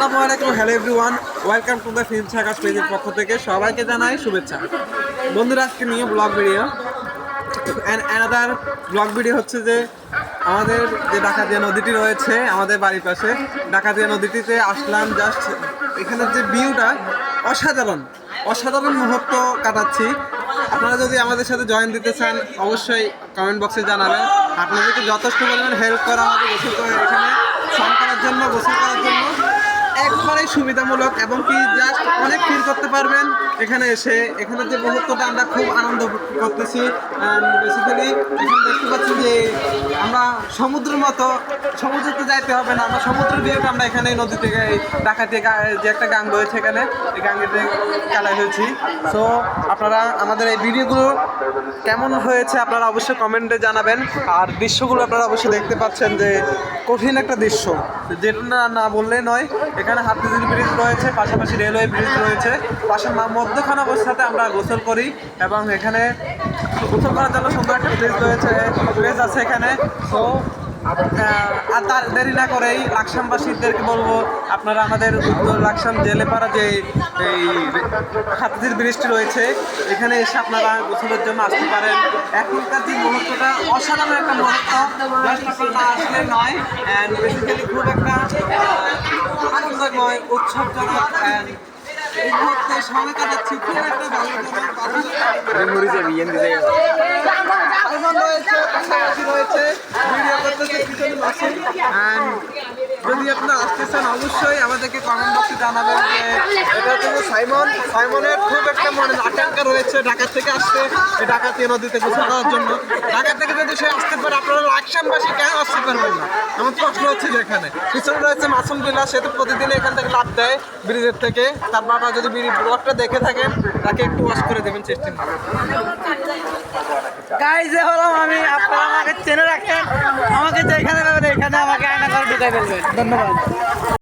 আসসালামু আলাইকুম, hello everyone, welcome to the film circus পেজের পক্ষ থেকে সবাইকে জানাই শুভেচ্ছা। বন্ধুরা, আজকে নিয়ে blog video another blog video হচ্ছে যে আমাদের যে ডাকাতিয়া নদীটি রয়েছে আমাদের বাড়ির পাশে, ডাকাতিয়া নদীটিতে আসলাম। জাস্ট এখানের যে ভিউটা অসাধারণ অসাধারণ মুহূর্ত কাটাচ্ছি। আপনারা যদি আমাদের সাথে জয়েন দিতে চান অবশ্যই কমেন্ট বক্সে জানাবেন। আপনাদেরকে যথেষ্ট পরিমাণ হেল্প করা হবে গোসল করে, এখানে স্নান করার জন্য, গোসল করার জন্য একবারেই সুবিধামূলক এবং কি জাস্ট অনেক ফিল করতে পারবেন এখানে এসে। এখানে যে মুহূর্তটা আমরা খুব আনন্দ করতেছি। বেসিক্যালি এখানে দেখতে পাচ্ছি যে আমরা সমুদ্রের মতো, সমুদ্রতে যাইতে হবে না, আমরা সমুদ্রের ভিউটা আমরা এখানে নদী থেকে ডাকাতিয়া যে একটা গাং রয়েছে এখানে, এই গাঙেতে কাটাই হয়েছি। সো আপনারা আমাদের এই ভিডিওগুলো কেমন হয়েছে আপনারা অবশ্যই কমেন্টে জানাবেন। আর দৃশ্যগুলো আপনারা অবশ্যই দেখতে পাচ্ছেন যে কঠিন একটা দৃশ্য, যেটা না বললে নয়। এখানে হাতিঝিল ব্রিজ রয়েছে, পাশাপাশি রেলওয়ে ব্রিজ রয়েছে, পাশে মধ্যখানে অবস্থাতে আমরা গোসল করি এবং এখানে গোসল করার জন্য সুন্দর একটা প্লেস আছে এখানে। তো আর তার দেরি না করেই লাকসামবাসীদেরকে বলবো, আপনারা আমাদের উত্তর লাকসাম জেলেপাড়া যে এই হাতিঝিল ব্রিজটি রয়েছে এখানে এসে আপনারা গোসলের জন্য আসতে পারেন। এখনকার যে মুহূর্তটা অসাধারণ একটা মুহূর্ত, জাস্ট আপনারা না আসলে নয়। অ্যান্ড বেসিক্যালি খুব একটা আনন্দময়, উৎসবজনক এই মুহূর্তে সময় কাটাচ্ছি। খুব একটা ভালো রয়েছে, পাশাপাশি রয়েছে ভিডিও করতেছে পিছনে মাসুম। যদি আপনারা আসতে চান অবশ্যই আমাদেরকে কমেন্ট বক্সে জানাবেন যে এটা হচ্ছে সাইমনের খুব একটা মনে আকাঙ্ক্ষা রয়েছে ঢাকা থেকে আসতে, এই ডাকাতিয়া নদীতে গোসল করার জন্য। ঢাকা থেকে যদি সে আসতে পারে, আপনারা লাকসামবাসী কেন আসতে পারবেন না? আমার প্রশ্ন হচ্ছে যে এখানে পিছনে রয়েছে মাসুম বিল্লাহ, সে তো প্রতিদিন এখান থেকে লাভ দেয় ব্রিজের থেকে। তার বাবা যদি ব্লগটা দেখে থাকেন তাকে একটু ওয়াশ করে দেবেন চেষ্টা করে। গাইজ হলাম আমি, আপনারা আমাকে চেনে রাখেন, আমাকে যেখানে পাবেন এখানে আমাকে আয়না করে ঢুকাই ফেলবেন। ধন্যবাদ।